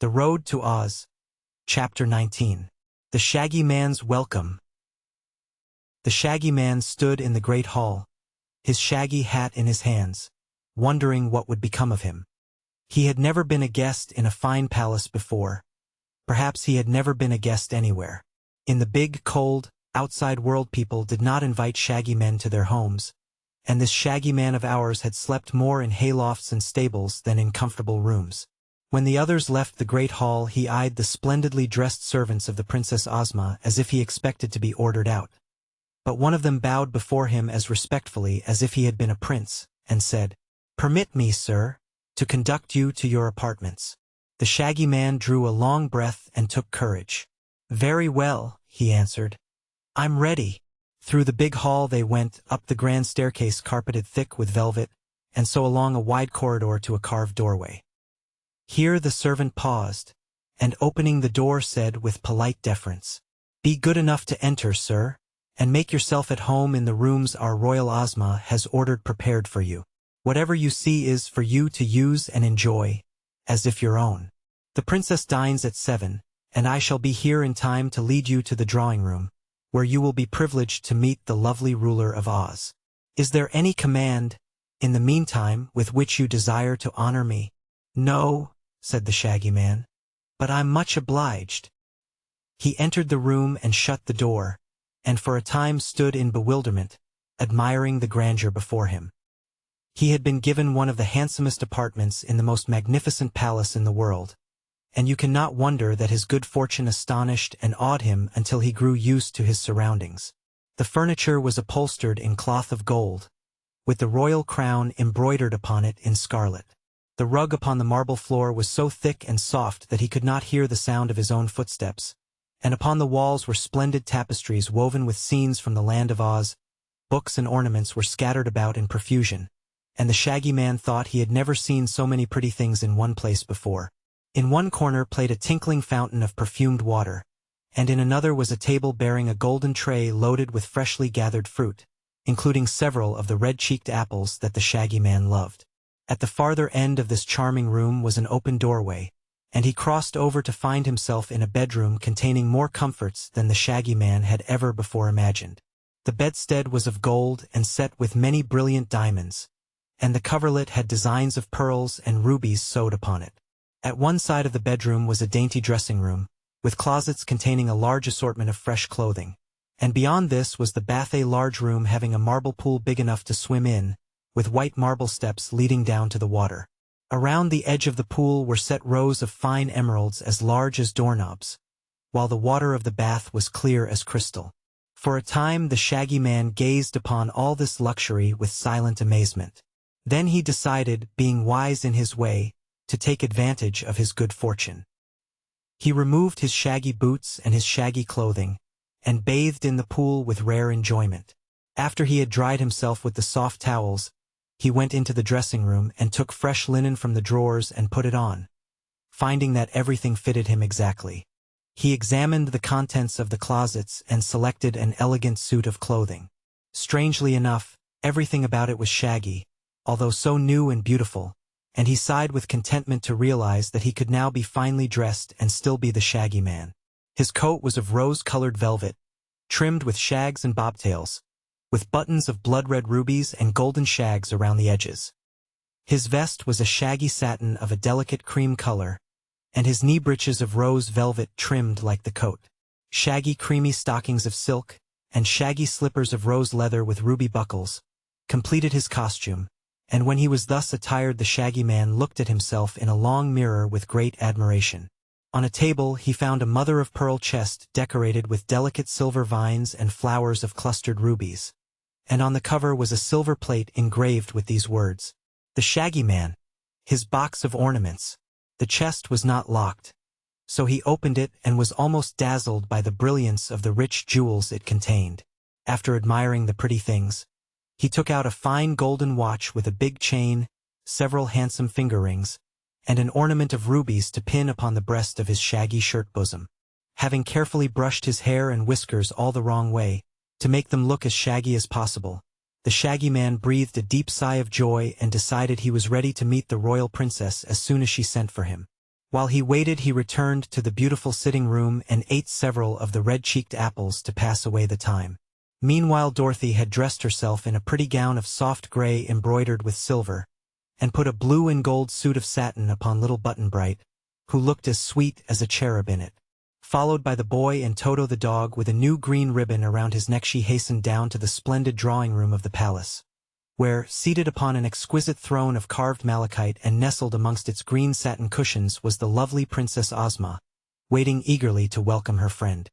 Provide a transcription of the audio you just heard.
The Road to Oz. Chapter 19. The Shaggy Man's Welcome. The Shaggy Man stood in the great hall, his shaggy hat in his hands, wondering what would become of him. He had never been a guest in a fine palace before. Perhaps he had never been a guest anywhere. In the big, cold, outside world, people did not invite shaggy men to their homes, and this shaggy man of ours had slept more in haylofts and stables than in comfortable rooms. When the others left the great hall, he eyed the splendidly dressed servants of the Princess Ozma as if he expected to be ordered out. But one of them bowed before him as respectfully as if he had been a prince, and said, "Permit me, sir, to conduct you to your apartments." The Shaggy Man drew a long breath and took courage. "Very well," he answered. "I'm ready." Through the big hall they went, up the grand staircase carpeted thick with velvet, and so along a wide corridor to a carved doorway. Here the servant paused, and opening the door said with polite deference, "Be good enough to enter, sir, and make yourself at home in the rooms our Royal Ozma has ordered prepared for you. Whatever you see is for you to use and enjoy, as if your own. The princess dines at 7, and I shall be here in time to lead you to the drawing room, where you will be privileged to meet the lovely ruler of Oz. Is there any command, in the meantime, with which you desire to honor me?" "No," said the Shaggy Man, "but I'm much obliged." He entered the room and shut the door, and for a time stood in bewilderment, admiring the grandeur before him. He had been given one of the handsomest apartments in the most magnificent palace in the world, and you cannot wonder that his good fortune astonished and awed him until he grew used to his surroundings. The furniture was upholstered in cloth of gold, with the royal crown embroidered upon it in scarlet. The rug upon the marble floor was so thick and soft that he could not hear the sound of his own footsteps, and upon the walls were splendid tapestries woven with scenes from the land of Oz. Books and ornaments were scattered about in profusion, and the Shaggy Man thought he had never seen so many pretty things in one place before. In one corner played a tinkling fountain of perfumed water, and in another was a table bearing a golden tray loaded with freshly gathered fruit, including several of the red-cheeked apples that the Shaggy Man loved. At the farther end of this charming room was an open doorway, and he crossed over to find himself in a bedroom containing more comforts than the Shaggy Man had ever before imagined. The bedstead was of gold and set with many brilliant diamonds, and the coverlet had designs of pearls and rubies sewed upon it. At one side of the bedroom was a dainty dressing room, with closets containing a large assortment of fresh clothing, and beyond this was the bath, a large room having a marble pool big enough to swim in, with white marble steps leading down to the water. Around the edge of the pool were set rows of fine emeralds as large as doorknobs, while the water of the bath was clear as crystal. For a time the Shaggy Man gazed upon all this luxury with silent amazement. Then he decided, being wise in his way, to take advantage of his good fortune. He removed his shaggy boots and his shaggy clothing, and bathed in the pool with rare enjoyment. After he had dried himself with the soft towels, he went into the dressing room and took fresh linen from the drawers and put it on, finding that everything fitted him exactly. He examined the contents of the closets and selected an elegant suit of clothing. Strangely enough, everything about it was shaggy, although so new and beautiful, and he sighed with contentment to realize that he could now be finely dressed and still be the Shaggy Man. His coat was of rose-colored velvet, trimmed with shags and bobtails, with buttons of blood-red rubies and golden shags around the edges. His vest was a shaggy satin of a delicate cream color, and his knee breeches of rose velvet trimmed like the coat. Shaggy creamy stockings of silk, and shaggy slippers of rose leather with ruby buckles, completed his costume, and when he was thus attired the Shaggy Man looked at himself in a long mirror with great admiration. On a table he found a mother-of-pearl chest decorated with delicate silver vines and flowers of clustered rubies, and on the cover was a silver plate engraved with these words, "The Shaggy Man, his box of ornaments." The chest was not locked, so he opened it and was almost dazzled by the brilliance of the rich jewels it contained. After admiring the pretty things, he took out a fine golden watch with a big chain, several handsome finger rings, and an ornament of rubies to pin upon the breast of his shaggy shirt bosom. Having carefully brushed his hair and whiskers all the wrong way, to make them look as shaggy as possible, the Shaggy Man breathed a deep sigh of joy and decided he was ready to meet the royal princess as soon as she sent for him. While he waited, he returned to the beautiful sitting room and ate several of the red-cheeked apples to pass away the time. Meanwhile, Dorothy had dressed herself in a pretty gown of soft gray embroidered with silver, and put a blue and gold suit of satin upon little Button-Bright, who looked as sweet as a cherub in it. Followed by the boy and Toto the dog with a new green ribbon around his neck, she hastened down to the splendid drawing-room of the palace, where, seated upon an exquisite throne of carved malachite and nestled amongst its green satin cushions, was the lovely Princess Ozma, waiting eagerly to welcome her friend.